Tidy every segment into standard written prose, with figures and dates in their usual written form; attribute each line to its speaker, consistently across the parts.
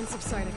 Speaker 1: and subsiding.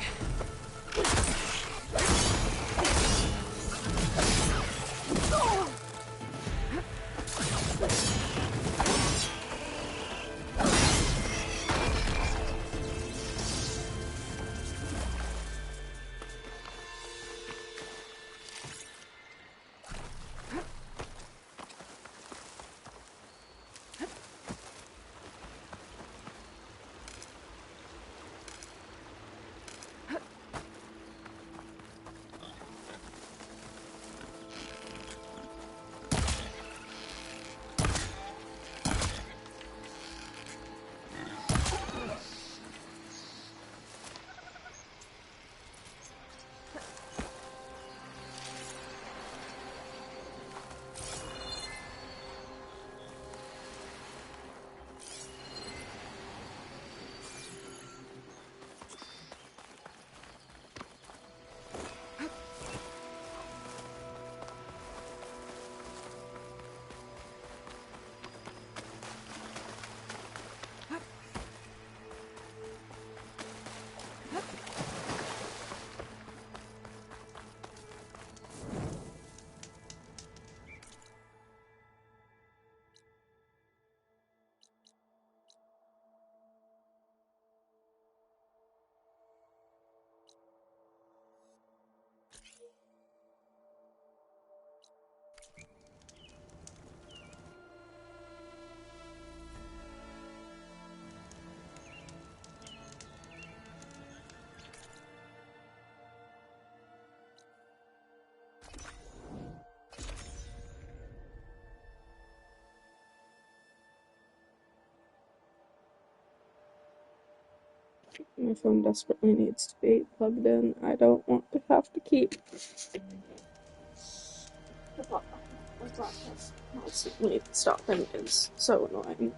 Speaker 2: My phone desperately needs to be plugged in. I don't want to have to keep the podcast constantly stopping. Is so annoying.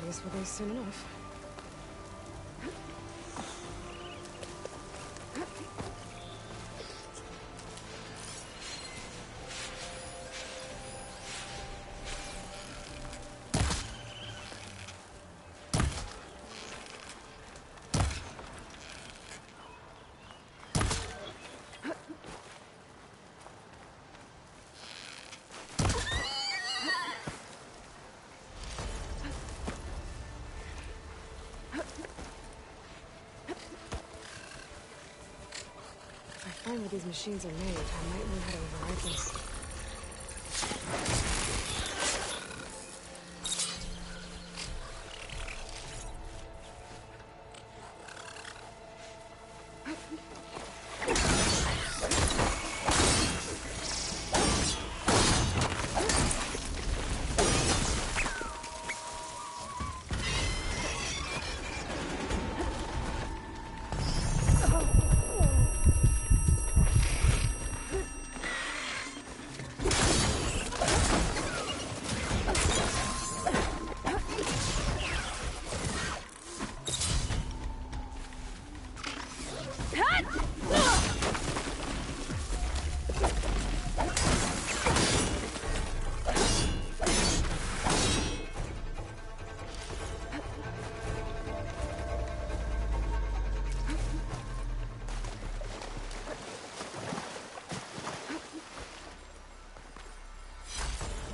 Speaker 1: At least we'll be soon enough. If I find where these machines are made, I might learn how to override them.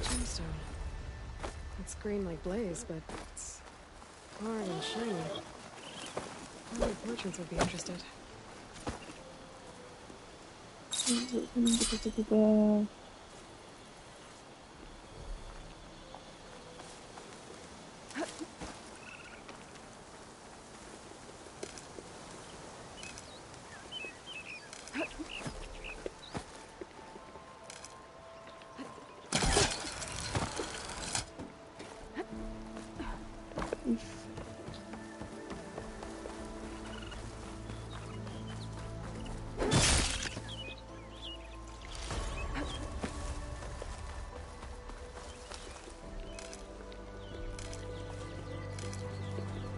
Speaker 1: Gemstone. It's green like blaze, but it's hard and shiny. Only portraits would be interested.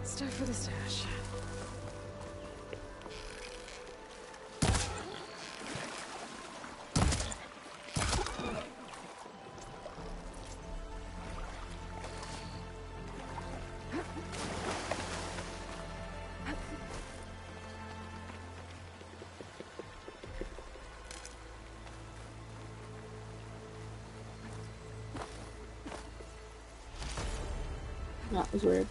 Speaker 1: Stuff for the stash.
Speaker 2: That was weird.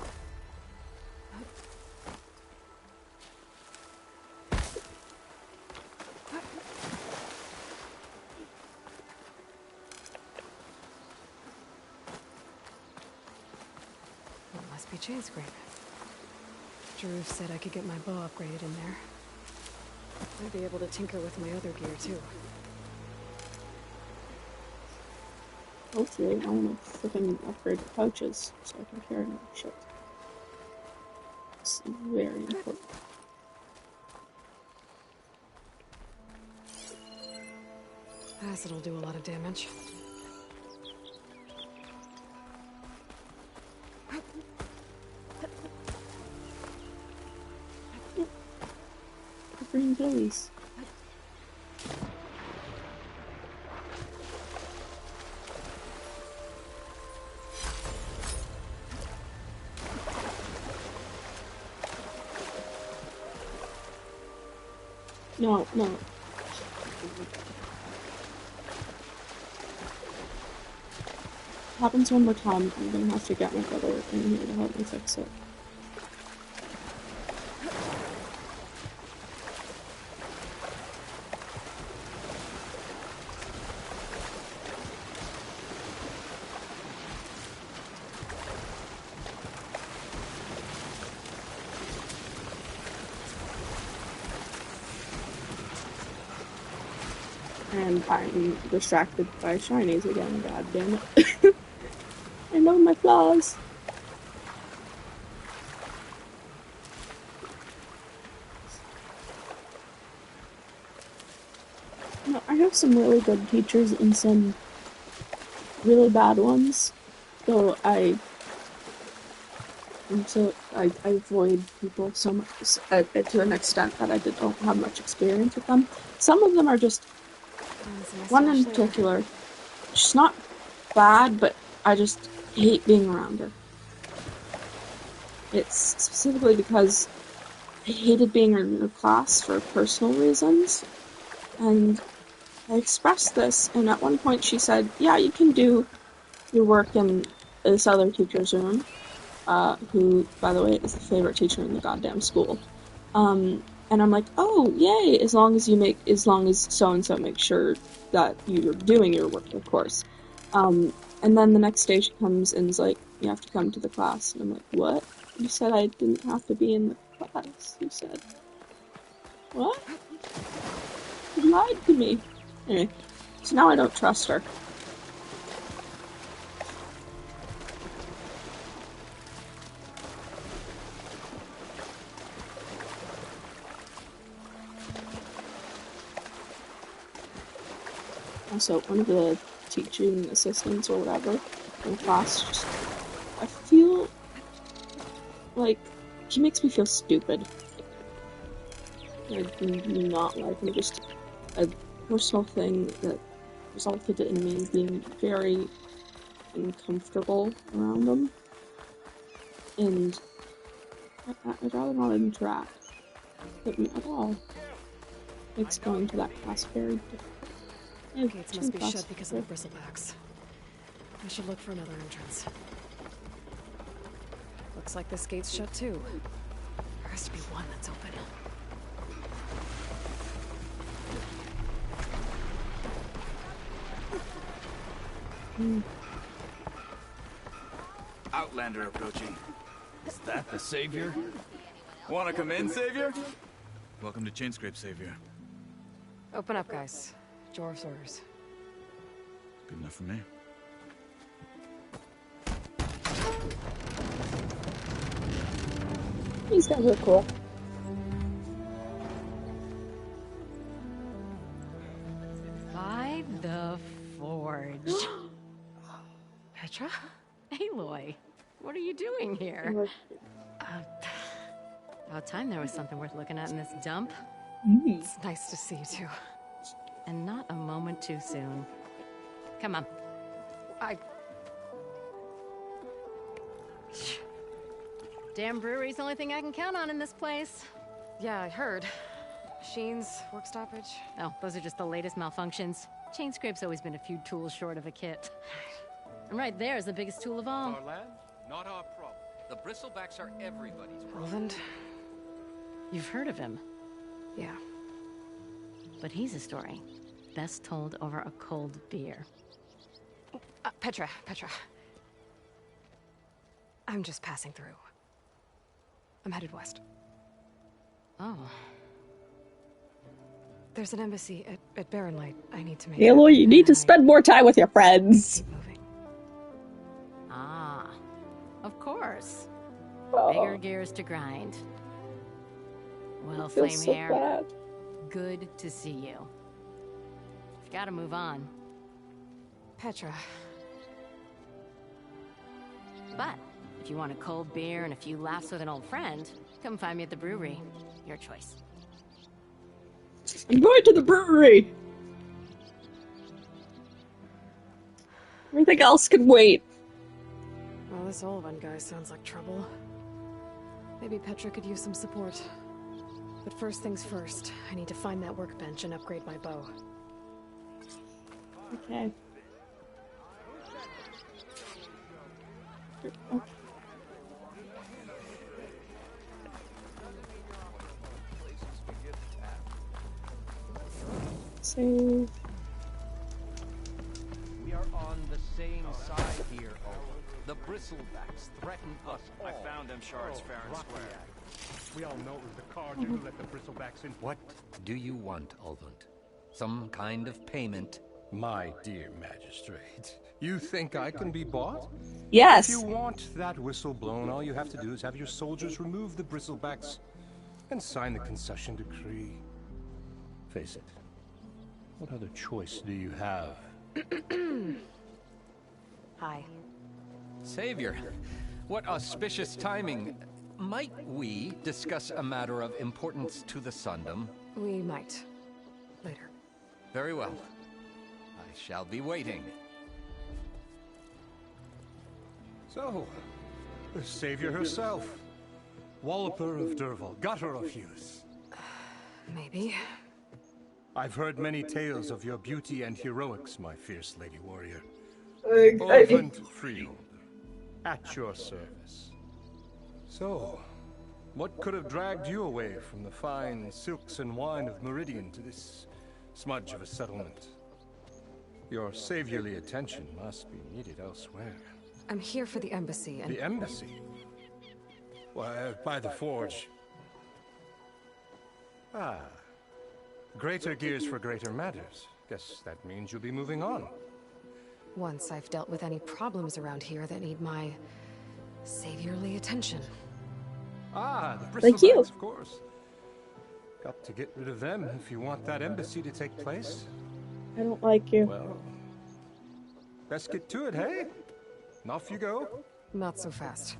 Speaker 1: It must be chain scrape. Jaruf said I could get my bow upgraded in there. I'd be able to tinker with my other gear too.
Speaker 2: Hopefully, I want to freaking upgrade the pouches so I can carry more shit. It's very important.
Speaker 1: Acid'll do a lot of damage.
Speaker 2: The green billies. No, no. Happens one more time, I'm gonna have to get my brother in here to help me fix it. And I'm distracted by shinies again, god damn it. I know my flaws. No, I have some really good teachers and some really bad ones. So I avoid people so much to an extent that I don't have much experience with them. Some of them are just one in particular. She's not bad, but I just hate being around her. It's specifically because I hated being in her class for personal reasons, and I expressed this, and at one point she said, yeah, you can do your work in this other teacher's room, who, by the way, is the favorite teacher in the goddamn school. And I'm like, oh, yay, as long as so-and-so makes sure that you're doing your work, of course. And then the next day she comes and is like, you have to come to the class. And I'm like, what? You said I didn't have to be in the class. You said, what? You lied to me. Anyway, so now I don't trust her. Also, one of the teaching assistants or whatever in class, I feel like he makes me feel stupid. I do not like him. Just a personal thing that resulted in me being very uncomfortable around him. And I'd rather not interact with him at all. Makes going to that class very difficult.
Speaker 1: Gates must be shut because of the bristlebacks. I should look for another entrance. Looks like this gate's shut too. There has to be one that's open.
Speaker 3: Outlander approaching. Is that the Savior? Wanna come in, Savior? Welcome to Chainscrape, Savior.
Speaker 1: Open up, guys. Jor's orders.
Speaker 3: Good enough for me.
Speaker 2: These guys are cool.
Speaker 4: By the Forge.
Speaker 1: Petra?
Speaker 4: Aloy, what are you doing here? About time there was something worth looking at in this dump.
Speaker 1: It's nice to see you too.
Speaker 4: And not a moment too soon. Come on. Damn brewery's the only thing I can count on in this place.
Speaker 1: Yeah, I heard. Machines, work stoppage.
Speaker 4: Oh, those are just the latest malfunctions. Chainscrape's always been a few tools short of a kit. And right there is the biggest tool of all.
Speaker 5: Our land, not our problem. The bristlebacks are everybody's problem.
Speaker 1: Roland?
Speaker 4: You've heard of him,
Speaker 1: Yeah.
Speaker 4: but he's a story best told over a cold beer.
Speaker 1: Petra. I'm just passing through. I'm headed west.
Speaker 4: Oh,
Speaker 1: There's an embassy at Barren Light I need to make.
Speaker 2: Aloy, you need to
Speaker 1: And I
Speaker 2: spend more time with your friends.
Speaker 1: keep moving.
Speaker 4: of course.
Speaker 2: Oh,
Speaker 4: Bigger gears to grind. Well,
Speaker 2: I feel
Speaker 4: Flame
Speaker 2: so
Speaker 4: Hair,
Speaker 2: bad.
Speaker 4: good to see you. You've got to move on.
Speaker 1: Petra.
Speaker 4: But if you want a cold beer and a few laughs with an old friend, come find me at the brewery. Your choice.
Speaker 2: I'm going to the brewery. Everything else can wait.
Speaker 1: Well, this Olvan guy sounds like trouble. Maybe Petra could use some support. But first things first, I need to find that workbench and upgrade my bow.
Speaker 2: Okay. Save.
Speaker 5: We are on the same side here, Owen. The bristlebacks threaten us all.
Speaker 3: I found them shards fair and square.
Speaker 6: We all know it was the Carja who let the bristlebacks in.
Speaker 5: What do you want, Ulvund? Some kind of payment?
Speaker 6: My dear magistrate, you think I can be bought?
Speaker 2: Yes.
Speaker 6: If you want that whistle blown, all you have to do is have your soldiers remove the bristlebacks and sign the concession decree. Face it. What other choice do you have?
Speaker 1: Hi.
Speaker 5: Savior, what auspicious timing. Might we discuss a matter of importance to the Sundom?
Speaker 1: We might. Later.
Speaker 5: Very well. I shall be waiting.
Speaker 6: So, the savior herself. Walloper of Derval, gutter of youth.
Speaker 1: Maybe.
Speaker 6: I've heard many tales of your beauty and heroics, my fierce lady warrior. Olvund Freehold, at your service. So, what could have dragged you away from the fine silks and wine of Meridian to this smudge of a settlement? Your saviorly attention must be needed elsewhere.
Speaker 1: I'm here for the embassy and...
Speaker 6: The embassy? Why, by the Forge. Ah. Greater gears for greater matters. Guess that means you'll be moving on.
Speaker 1: Once I've dealt with any problems around here that need my... saviorly attention.
Speaker 6: Ah, the
Speaker 2: Like you.
Speaker 6: bristlebacks, of course. Got to get rid of them if you want that embassy to take place.
Speaker 2: I don't like you.
Speaker 6: Well, best get to it, hey? And off you go.
Speaker 1: Not so fast.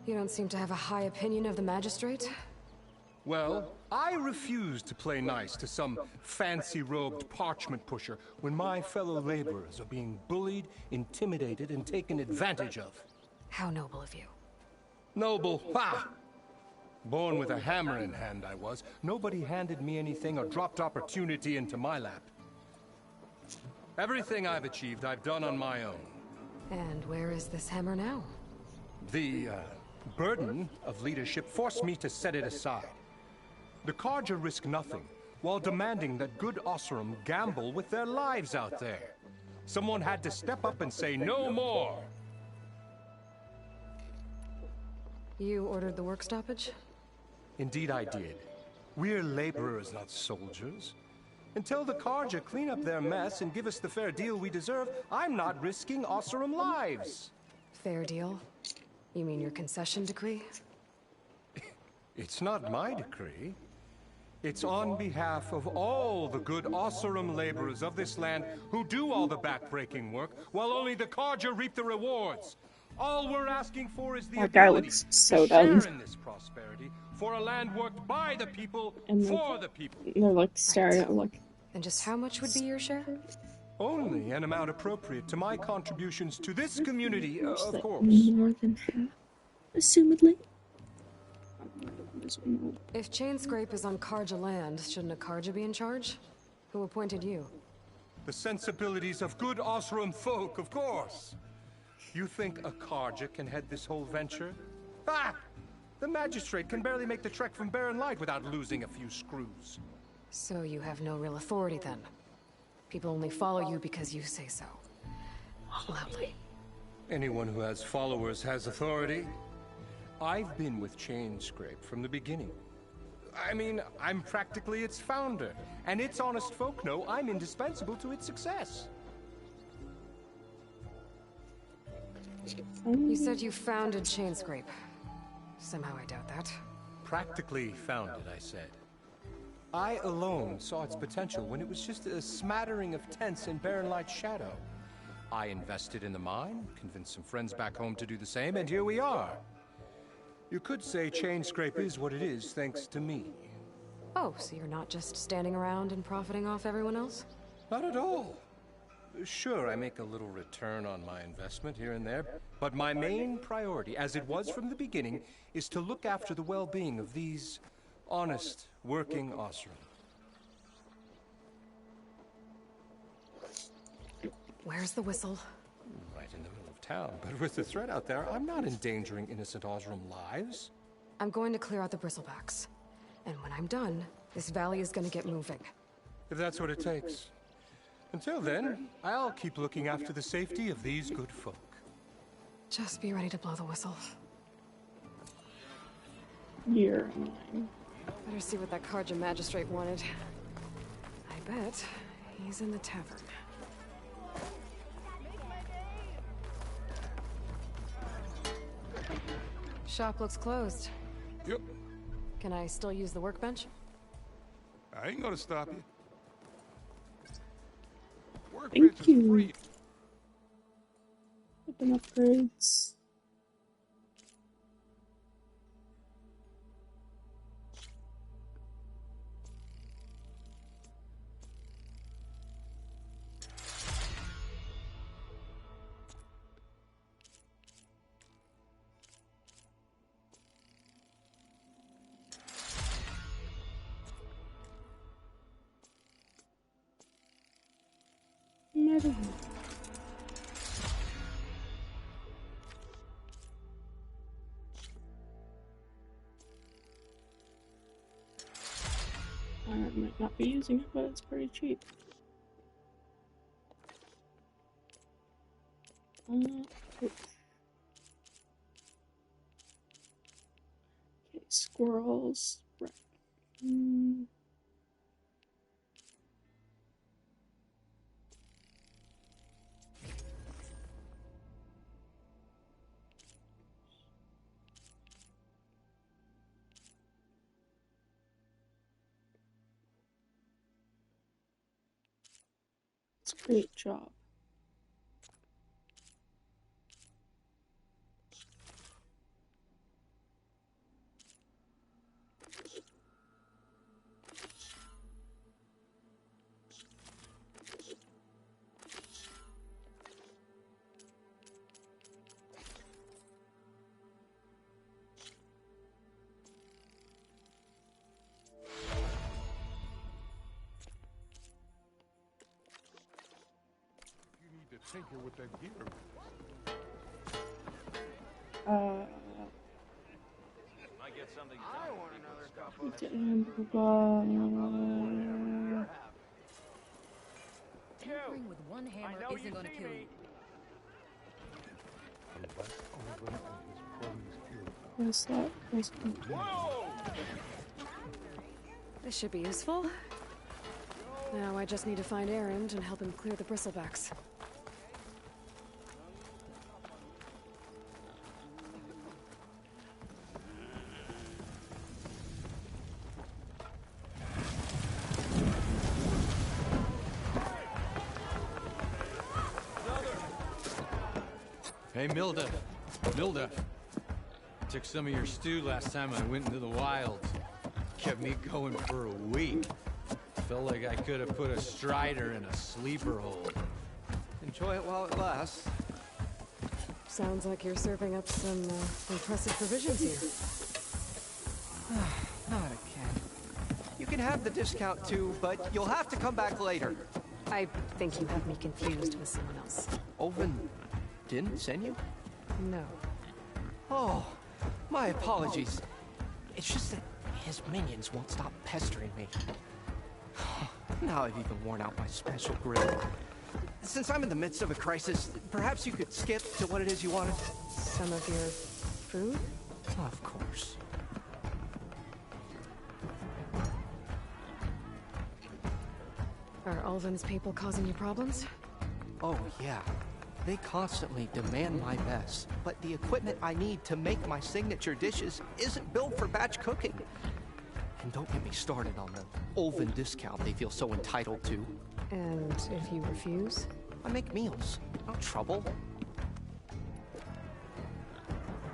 Speaker 1: You don't seem to have a high opinion of the magistrate?
Speaker 6: Well, I refuse to play nice to some fancy-robed parchment pusher when my fellow laborers are being bullied, intimidated, and taken advantage of.
Speaker 1: How noble of you.
Speaker 6: Noble, ha! Born with a hammer in hand, I was. Nobody handed me anything or dropped opportunity into my lap. Everything I've achieved, I've done on my own.
Speaker 1: And where is this hammer now?
Speaker 6: The burden of leadership forced me to set it aside. The Carja risk nothing, while demanding that good Oseram gamble with their lives out there. Someone had to step up and say no more!
Speaker 1: You ordered the work stoppage?
Speaker 6: Indeed I did. We're laborers, not soldiers. Until the Carja clean up their mess and give us the fair deal we deserve, I'm not risking Oseram lives!
Speaker 1: Fair deal? You mean your concession decree?
Speaker 6: It's not my decree. It's on behalf of all the good Oseram laborers of this land who do all the backbreaking work, while only the Carja reap the rewards. All we're asking for is the
Speaker 2: That guy
Speaker 6: ability
Speaker 2: looks
Speaker 6: to
Speaker 2: so
Speaker 6: share
Speaker 2: dumb.
Speaker 6: in this prosperity for a land worked by the people,
Speaker 2: And
Speaker 6: for the people.
Speaker 2: they're like staring at like
Speaker 1: And just how much would be your share?
Speaker 6: Only an amount appropriate to my contributions to this community, of
Speaker 2: that
Speaker 6: course.
Speaker 2: more than half, assumedly.
Speaker 1: If Chainscrape is on Carja land, shouldn't a Carja be in charge? Who appointed you?
Speaker 6: The sensibilities of good Oseram folk, of course. You think a Carja can head this whole venture? Ah! The magistrate can barely make the trek from Barren Light without losing a few screws.
Speaker 1: So you have no real authority then? People only follow you because you say so. Loudly.
Speaker 6: Anyone who has followers has authority. I've been with Chainscrape from the beginning. I mean, I'm practically its founder, and its honest folk know I'm indispensable to its success.
Speaker 1: You said you founded Chainscrape. Somehow I doubt that.
Speaker 6: Practically founded, I said. I alone saw its potential when it was just a smattering of tents in Barren Light's shadow. I invested in the mine, convinced some friends back home to do the same, and here we are. You could say Chainscrape is what it is thanks to me.
Speaker 1: Oh, so you're not just standing around and profiting off everyone else?
Speaker 6: Not at all. Sure, I make a little return on my investment here and there, but my main priority, as it was from the beginning, is to look after the well-being of these honest, working Oseram.
Speaker 1: Where's the whistle?
Speaker 6: Right in the middle of town, but with the threat out there, I'm not endangering innocent Oseram lives.
Speaker 1: I'm going to clear out the bristlebacks. And when I'm done, this valley is gonna get moving.
Speaker 6: If that's what it takes. Until then, I'll keep looking after the safety of these good folk.
Speaker 1: Just be ready to blow the whistle.
Speaker 2: you're annoying.
Speaker 1: Better see what that Carja magistrate wanted. I bet he's in the tavern. Shop looks closed.
Speaker 7: Yep.
Speaker 1: Can I still use the workbench?
Speaker 7: I ain't gonna stop you.
Speaker 2: Thank
Speaker 7: Workbench is
Speaker 2: you.
Speaker 7: free.
Speaker 2: Open upgrades. Never mind. I might not be using it, but it's pretty cheap. Oops. Okay, squirrels. Right. It's a great job.
Speaker 7: You need to tinker with that gear.
Speaker 4: Tinkering with one hammer isn't gonna kill you.
Speaker 2: What's that?
Speaker 1: This should be useful. Now I just need to find Erend and help him clear the bristlebacks.
Speaker 8: Hey, Milda. Milda. Took some of your stew last time I went into the wilds. Kept me going for a week. Felt like I could have put a strider in a sleeper hole.
Speaker 9: Enjoy it while it lasts.
Speaker 1: Sounds like you're serving up some impressive provisions here.
Speaker 9: Not again. You can have the discount too, but you'll have to come back later.
Speaker 1: I think you have me confused with someone else.
Speaker 9: Olvin didn't send you?
Speaker 1: No.
Speaker 9: Oh, my apologies. It's just that his minions won't stop pestering me. Now I've even worn out my special grill. Since I'm in the midst of a crisis, perhaps you could skip to what it is you wanted?
Speaker 1: Some of your food?
Speaker 9: Of course.
Speaker 1: Are Ulvin's people causing you problems?
Speaker 9: Oh, yeah. They constantly demand my best, but the equipment I need to make my signature dishes isn't built for batch cooking. And don't get me started on the Ulvin discount they feel so entitled to.
Speaker 1: And if you refuse?
Speaker 9: I make meals, not trouble.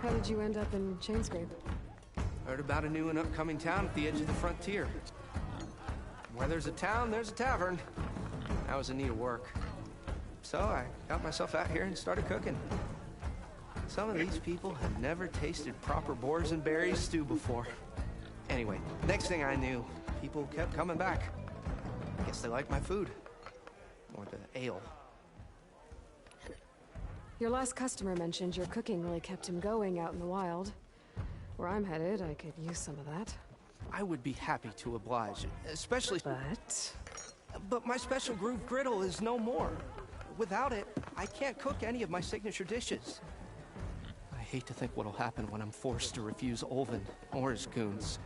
Speaker 1: How did you end up in Chainscrape?
Speaker 9: Heard about a new and upcoming town at the edge of the frontier. Where there's a town, there's a tavern. I was in need of work. So I got myself out here and started cooking. Some of these people had never tasted proper boars and berries stew before. Anyway, next thing I knew, people kept coming back. I guess they liked my food. Or the ale.
Speaker 1: Your last customer mentioned your cooking really kept him going out in the wild. Where I'm headed, I could use some of that.
Speaker 9: I would be happy to oblige, especially... But my special groove griddle is no more. Without it, I can't cook any of my signature dishes. I hate to think what'll happen when I'm forced to refuse Ulvin or his goons.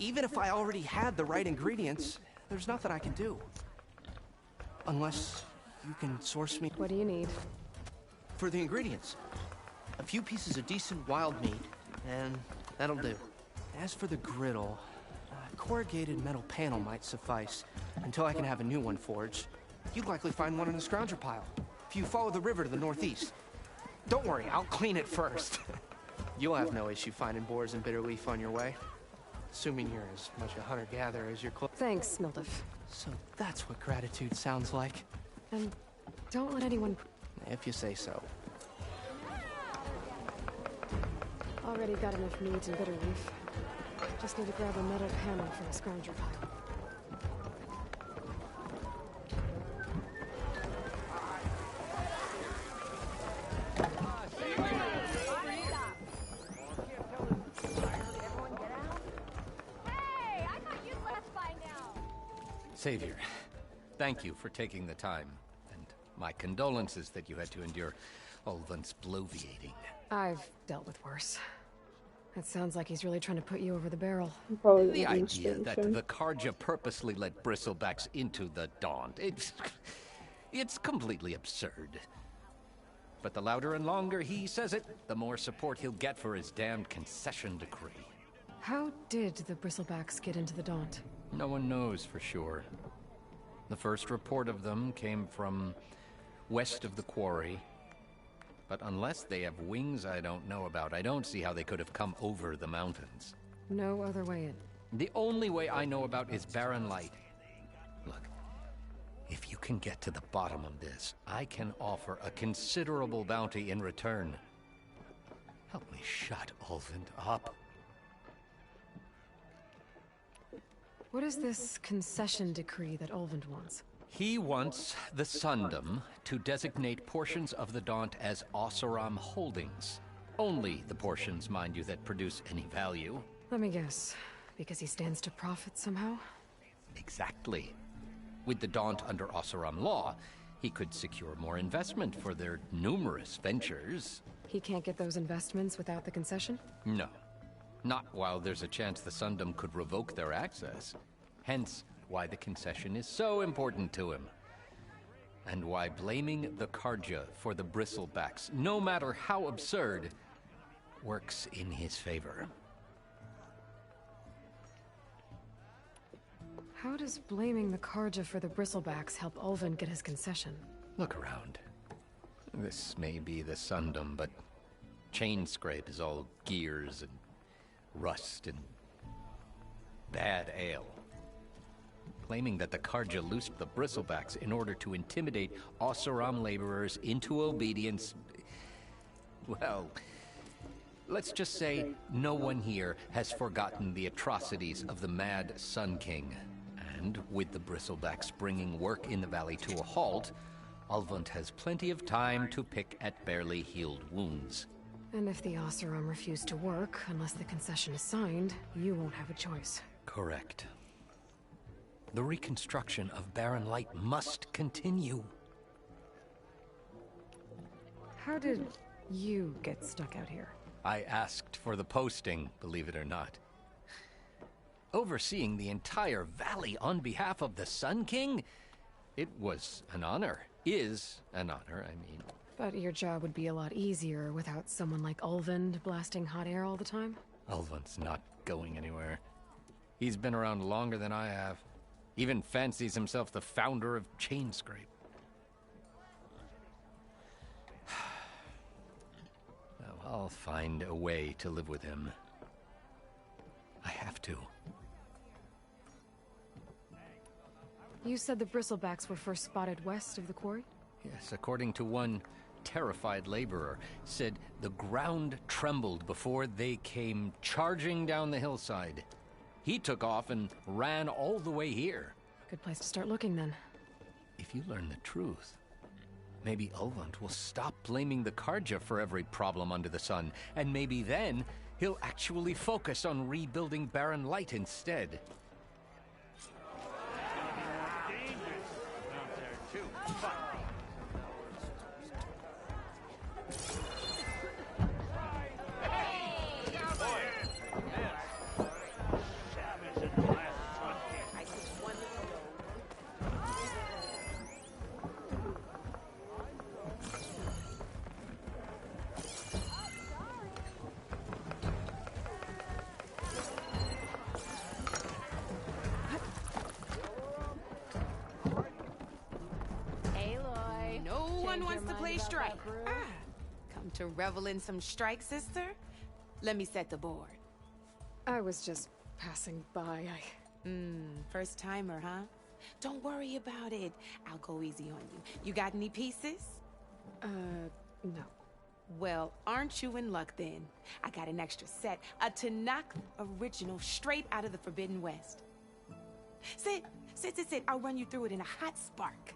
Speaker 9: Even if I already had the right ingredients, there's nothing I can do. Unless you can source me...
Speaker 1: What do you need?
Speaker 9: For the ingredients. A few pieces of decent wild meat, and that'll do. As for the griddle, a corrugated metal panel might suffice, until I can have a new one forged. You'd likely find one in the scrounger pile, if you follow the river to the northeast. Don't worry, I'll clean it first. You'll have no issue finding boars and bitter leaf on your way. Assuming you're as much a hunter-gatherer as your
Speaker 1: Thanks, Mildif.
Speaker 9: So that's what gratitude sounds like.
Speaker 1: And don't let anyone...
Speaker 9: If you say so.
Speaker 1: Already got enough meat and bitter leaf. Just need to grab a metal panel from the scrounger pile.
Speaker 5: Savior, thank you for taking the time, and my condolences that you had to endure Ulvin's bloviating.
Speaker 1: I've dealt with worse. It sounds like he's really trying to put you over the barrel.
Speaker 5: The idea that the Carja purposely let bristlebacks into the Daunt, it's completely absurd. But the louder and longer he says it, the more support he'll get for his damned concession decree.
Speaker 1: How did the bristlebacks get into the Daunt?
Speaker 5: No one knows for sure. The first report of them came from west of the quarry. But unless they have wings I don't know about, I don't see how they could have come over the mountains.
Speaker 1: No other way in.
Speaker 5: The only way I know about is Barren Light. Look, if you can get to the bottom of this, I can offer a considerable bounty in return. Help me shut Ulvin up.
Speaker 1: What is this concession decree that Ulvin wants?
Speaker 5: He wants the Sundom to designate portions of the Daunt as Oseram holdings. Only the portions, mind you, that produce any value.
Speaker 1: Let me guess. Because he stands to profit somehow?
Speaker 5: Exactly. With the Daunt under Oseram law, he could secure more investment for their numerous ventures.
Speaker 1: He can't get those investments without the concession?
Speaker 5: No. Not while there's a chance the Sundom could revoke their access. Hence, why the concession is so important to him. And why blaming the Carja for the Bristlebacks, no matter how absurd, works in his favor.
Speaker 1: How does blaming the Carja for the Bristlebacks help Ulvund get his concession?
Speaker 5: Look around. This may be the Sundom, but Chainscrape is all gears and rust and bad ale. Claiming that the Carja loosed the Bristlebacks in order to intimidate Oseram laborers into obedience. Well, let's just say no one here has forgotten the atrocities of the Mad Sun King. And with the Bristlebacks bringing work in the valley to a halt, Ulvund has plenty of time to pick at barely healed wounds.
Speaker 1: And if the Oseram refuse to work, unless the concession is signed, you won't have a choice.
Speaker 5: Correct. The reconstruction of Barren Light must continue.
Speaker 1: How did you get stuck out here?
Speaker 5: I asked for the posting, believe it or not. Overseeing the entire valley on behalf of the Sun King? It was an honor. Is an honor, I mean.
Speaker 1: But your job would be a lot easier without someone like Ulvund blasting hot air all the time?
Speaker 5: Ulvund's not going anywhere. He's been around longer than I have. Even fancies himself the founder of Chainscrape. Now, I'll find a way to live with him. I have to.
Speaker 1: You said the Bristlebacks were first spotted west of the quarry?
Speaker 5: Yes, according to one terrified laborer, said the ground trembled before they came charging down the hillside. He took off and ran all the way here.
Speaker 1: Good place to start looking, then.
Speaker 5: If you learn the truth, maybe Ulvund will stop blaming the Carja for every problem under the sun, and maybe then he'll actually focus on rebuilding Barren Light instead.
Speaker 10: To revel in some strike, sister? Let me set the board.
Speaker 1: I was just passing by.
Speaker 10: First timer, huh? Don't worry about it. I'll go easy on you. You got any pieces?
Speaker 1: No.
Speaker 10: Well, aren't you in luck then? I got an extra set. A Tenakth original straight out of the Forbidden West. Sit. I'll run you through it in a hot spark.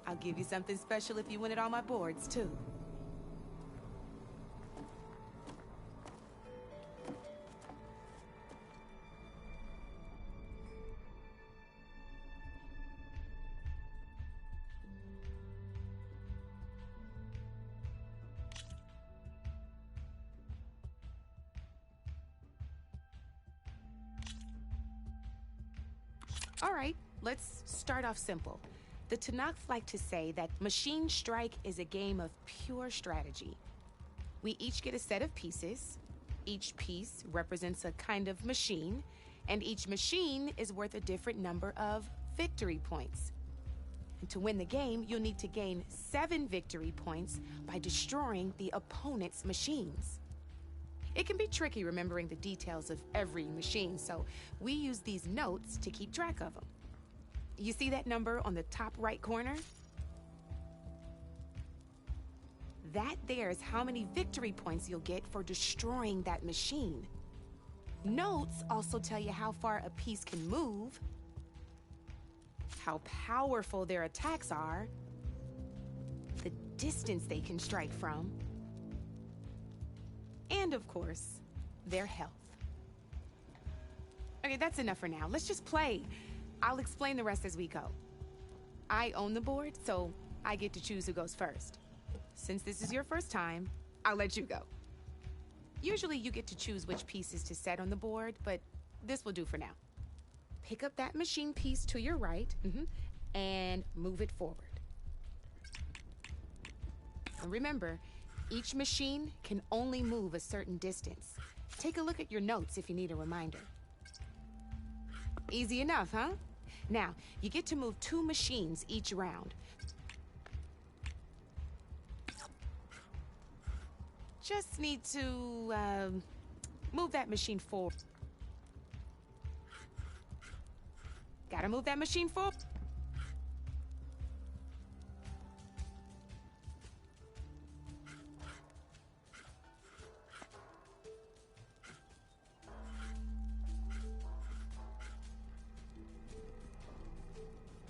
Speaker 10: I'll give you something special if you win it on my boards, too. All right, let's start off simple. The Tenakth like to say that Machine Strike is a game of pure strategy. We each get a set of pieces. Each piece represents a kind of machine, and each machine is worth a different number of victory points. And to win the game, you'll need to gain 7 victory points by destroying the opponent's machines. It can be tricky remembering the details of every machine, so we use these notes to keep track of them. You see that number on the top right corner? That there is how many victory points you'll get for destroying that machine. Notes also tell you how far a piece can move, how powerful their attacks are, the distance they can strike from, And, of course, their health. Okay, that's enough for now. Let's just play. I'll explain the rest as we go. I own the board, so I get to choose who goes first. Since this is your first time, I'll let you go. Usually you get to choose which pieces to set on the board, but this will do for now. Pick up that machine piece to your right, and move it forward. And remember, each machine can only move a certain distance. Take a look at your notes if you need a reminder. Easy enough, huh? Now, you get to move 2 machines each round. Just need to, move that machine forward. Gotta move that machine forward.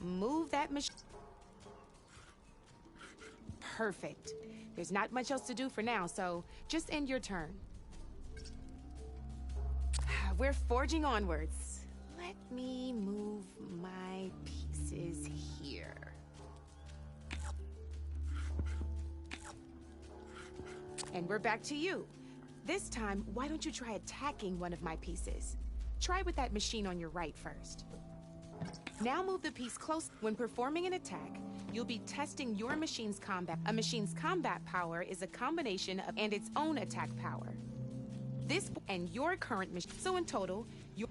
Speaker 10: Move that machine. Perfect. There's not much else to do for now, so just end your turn. We're forging onwards. Let me move my pieces here. And we're back to you. This time, why don't you try attacking one of my pieces? Try with that machine on your right first. Now move the piece close. When performing an attack, you'll be testing your machine's combat. A machine's combat power is a combination of and its own attack power. This and your current machine. So in total,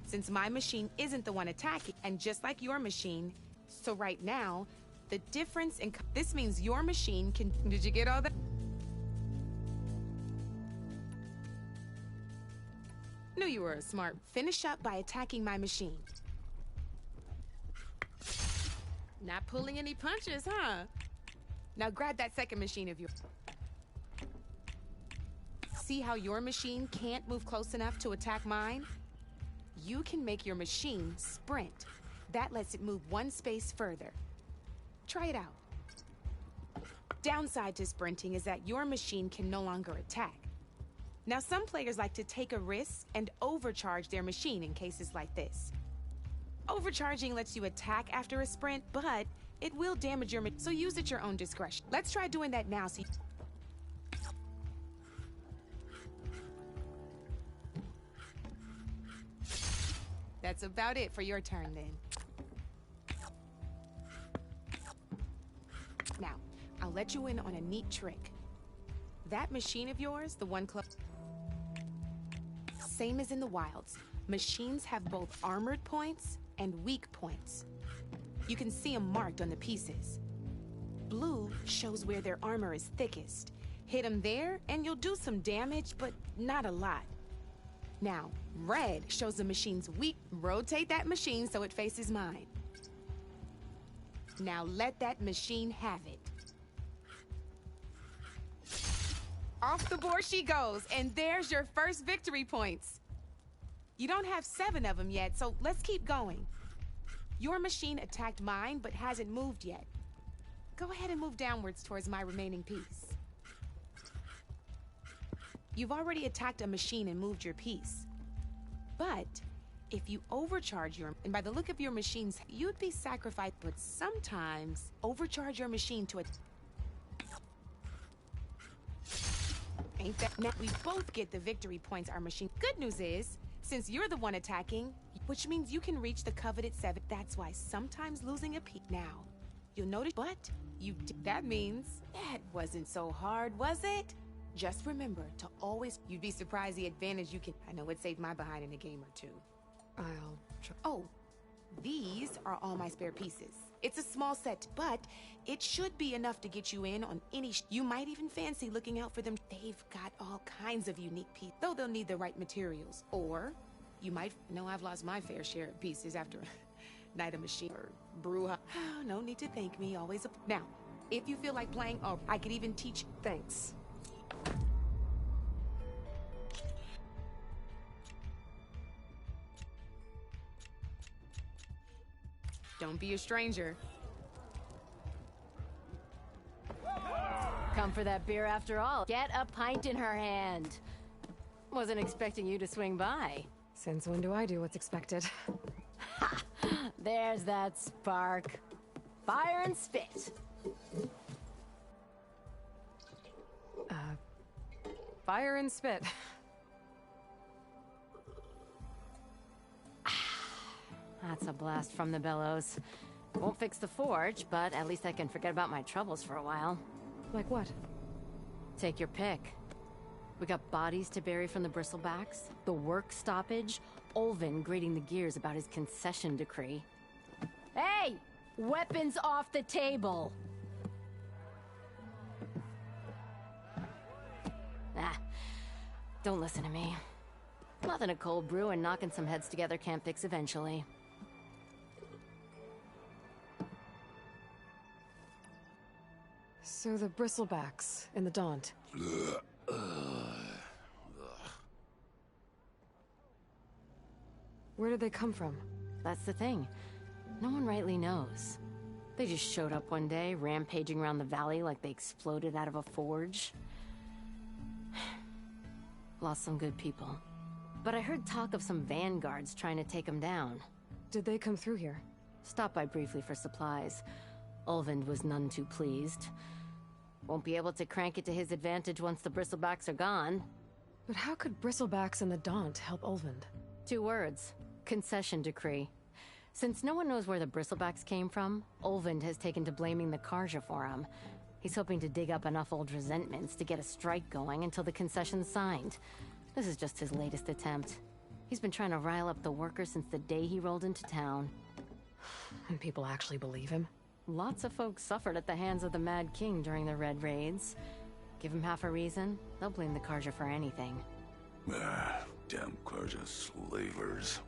Speaker 10: since my machine isn't the one attacking, and just like your machine, so right now, the difference in this means your machine can. Did you get all that? Knew you were smart. Finish up by attacking my machine. Not pulling any punches, huh? Now grab that second machine of yours. See how your machine can't move close enough to attack mine? You can make your machine sprint. That lets it move 1 space further. Try it out. Downside to sprinting is that your machine can no longer attack. Now some players like to take a risk and overcharge their machine in cases like this. Overcharging lets you attack after a sprint, but it will damage your so use at your own discretion. Let's try doing that now. See. That's about it for your turn then. Now, I'll let you in on a neat trick. That machine of yours, the one close. Same as in the wilds. Machines have both armored points and weak points. You can see them marked on the pieces. Blue shows where their armor is thickest. Hit them there and you'll do some damage, but not a lot. Now, red shows the machine's weak. Rotate that machine so it faces mine. Now let that machine have it. Off the board she goes, and there's your first victory points. You don't have 7 of them yet, so let's keep going. Your machine attacked mine, but hasn't moved yet. Go ahead and move downwards towards my remaining piece. You've already attacked a machine and moved your piece. But if you overcharge your... And by the look of your machines, you'd be sacrificed, but sometimes overcharge your machine to a... Ain't that... Now, we both get the victory points our machine... Good news is, since you're the one attacking, which means you can reach the coveted 7. That's why sometimes losing a piece... Now, you'll notice... But you... That means... That wasn't so hard, was it? Just remember to always... You'd be surprised the advantage you can... I know it saved my behind in a game or 2.
Speaker 1: I'll try.
Speaker 10: Oh, these are all my spare pieces. It's a small set, but it should be enough to get you in on any... You might even fancy looking out for them. They've got all kinds of unique pieces, though they'll need the right materials. Or you might know I've lost my fair share of pieces after a night of machine or brew. No need to thank me, always a... Now, if you feel like playing, oh, I could even teach...
Speaker 1: Thanks.
Speaker 10: Don't be a stranger.
Speaker 4: Come for that beer after all. Get a pint in her hand. Wasn't expecting you to swing by.
Speaker 1: Since when do I do what's expected?
Speaker 4: Ha! There's that spark. Fire and spit.
Speaker 1: Fire and spit.
Speaker 4: That's a blast from the bellows. Won't fix the forge, but at least I can forget about my troubles for a while.
Speaker 1: Like what?
Speaker 4: Take your pick. We got bodies to bury from the bristlebacks, the work stoppage, Olvin grating the gears about his concession decree. Hey! Weapons off the table! Ah, don't listen to me. Nothing a cold brew and knocking some heads together can't fix eventually.
Speaker 1: So the bristlebacks in the Daunt. Where did they come from?
Speaker 4: That's the thing. No one rightly knows. They just showed up one day, rampaging around the valley like they exploded out of a forge. Lost some good people. But I heard talk of some vanguards trying to take them down.
Speaker 1: Did they come through here?
Speaker 4: Stopped by briefly for supplies. Ulvund was none too pleased. Won't be able to crank it to his advantage once the bristlebacks are gone.
Speaker 1: But how could bristlebacks and the Daunt help Ulvund?
Speaker 4: 2 words. Concession decree. Since no one knows where the bristlebacks came from, Ulvund has taken to blaming the Carja for him. He's hoping to dig up enough old resentments to get a strike going until the concession's signed. This is just his latest attempt. He's been trying to rile up the workers since the day he rolled into town.
Speaker 1: And people actually believe him?
Speaker 4: Lots of folks suffered at the hands of the Mad King during the Red Raids. Give him half a reason, they'll blame the Carja for anything.
Speaker 11: Damn Carja slavers.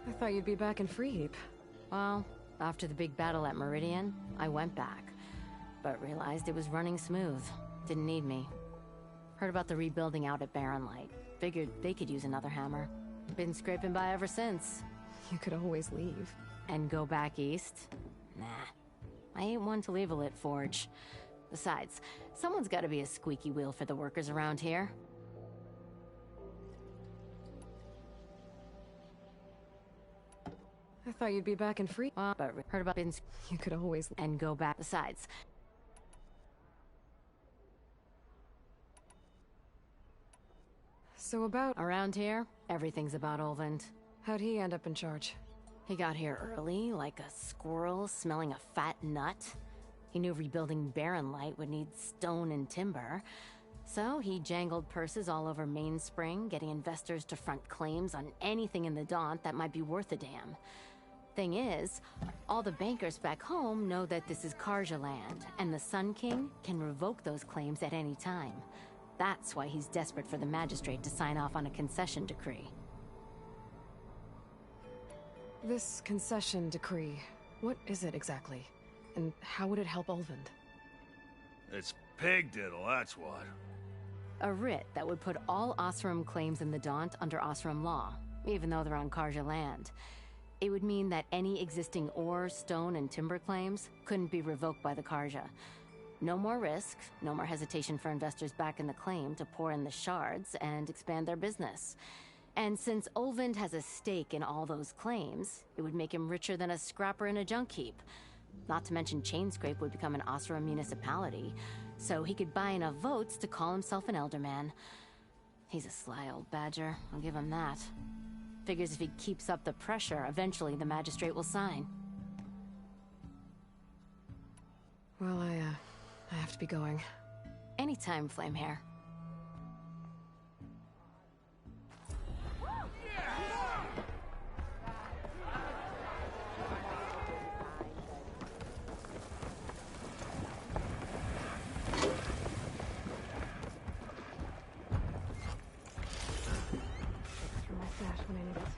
Speaker 1: I thought you'd be back in Freeheap.
Speaker 4: Well, after the big battle at Meridian, I went back. But realized it was running smooth. Didn't need me. Heard about the rebuilding out at Barren Light. Figured they could use another hammer. Been scraping by ever since.
Speaker 1: You could always leave.
Speaker 4: And go back east? Nah. I ain't one to leave a lit forge. Besides, someone's gotta be a squeaky wheel for the workers around here.
Speaker 1: I thought you'd be back in Free.
Speaker 4: But heard about been.
Speaker 1: You could always
Speaker 4: and go back. Besides.
Speaker 1: So about
Speaker 4: around here, everything's about Ulvund.
Speaker 1: How'd he end up in charge?
Speaker 4: He got here early, like a squirrel smelling a fat nut. He knew rebuilding Barren Light would need stone and timber. So he jangled purses all over Mainspring, getting investors to front claims on anything in the Daunt that might be worth a damn. Thing is, all the bankers back home know that this is Carja land, and the Sun King can revoke those claims at any time. That's why he's desperate for the magistrate to sign off on a concession decree.
Speaker 1: This concession decree, what is it exactly? And how would it help Ulvund?
Speaker 11: It's pig diddle, that's what.
Speaker 4: A writ that would put all Oseram claims in the Daunt under Oseram law, even though they're on Carja land. It would mean that any existing ore, stone, and timber claims couldn't be revoked by the Carja. No more risk, no more hesitation for investors back in the claim to pour in the shards and expand their business. And since Ulvund has a stake in all those claims, it would make him richer than a scrapper in a junk heap. Not to mention Chainscrape would become an Oseram municipality, so he could buy enough votes to call himself an Elderman. He's a sly old badger, I'll give him that. Figures if he keeps up the pressure, eventually the magistrate will sign.
Speaker 1: Well, I have to be going.
Speaker 4: Anytime, Flamehair.
Speaker 1: Through my stash when I need it.